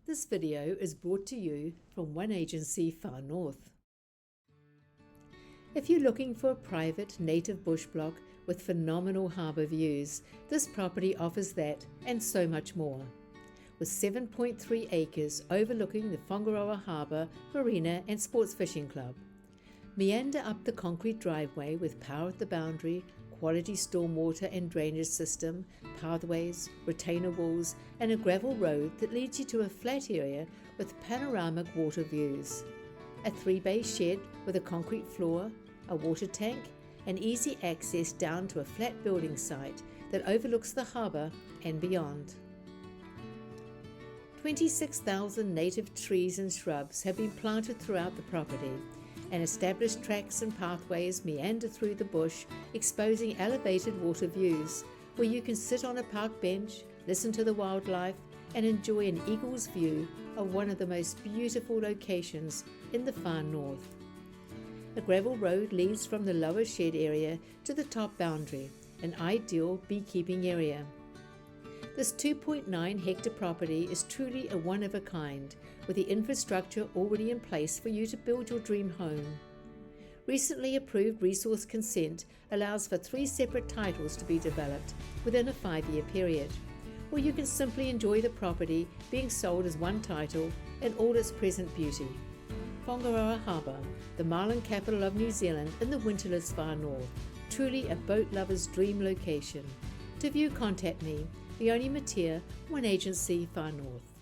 This video is brought to you from one agency far north. If you're looking for a private native bush block with phenomenal harbour views, this property offers that and so much more. With 7.3 acres overlooking the Whangaroa Harbour, marina and sports fishing club. Meander up the concrete driveway with power at the boundary, quality stormwater and drainage system, pathways, retainer walls and a gravel road that leads you to a flat area with panoramic water views. A 3-bay shed with a concrete floor, a water tank and easy access down to a flat building site that overlooks the harbour and beyond. 26,000 native trees and shrubs have been planted throughout the property, and established tracks and pathways meander through the bush, exposing elevated water views where you can sit on a park bench, listen to the wildlife and enjoy an eagle's view of one of the most beautiful locations in the far north. A gravel road leads from the lower shed area to the top boundary, an ideal beekeeping area. This 2.9 hectare property is truly a one of a kind, with the infrastructure already in place for you to build your dream home. Recently approved resource consent allows for 3 separate titles to be developed within a 5-year period, or you can simply enjoy the property being sold as one title in all its present beauty. Whangaroa Harbour, the marlin capital of New Zealand in the winterless far north, truly a boat lover's dream location. To view, contact me, Leonie, one agency far north.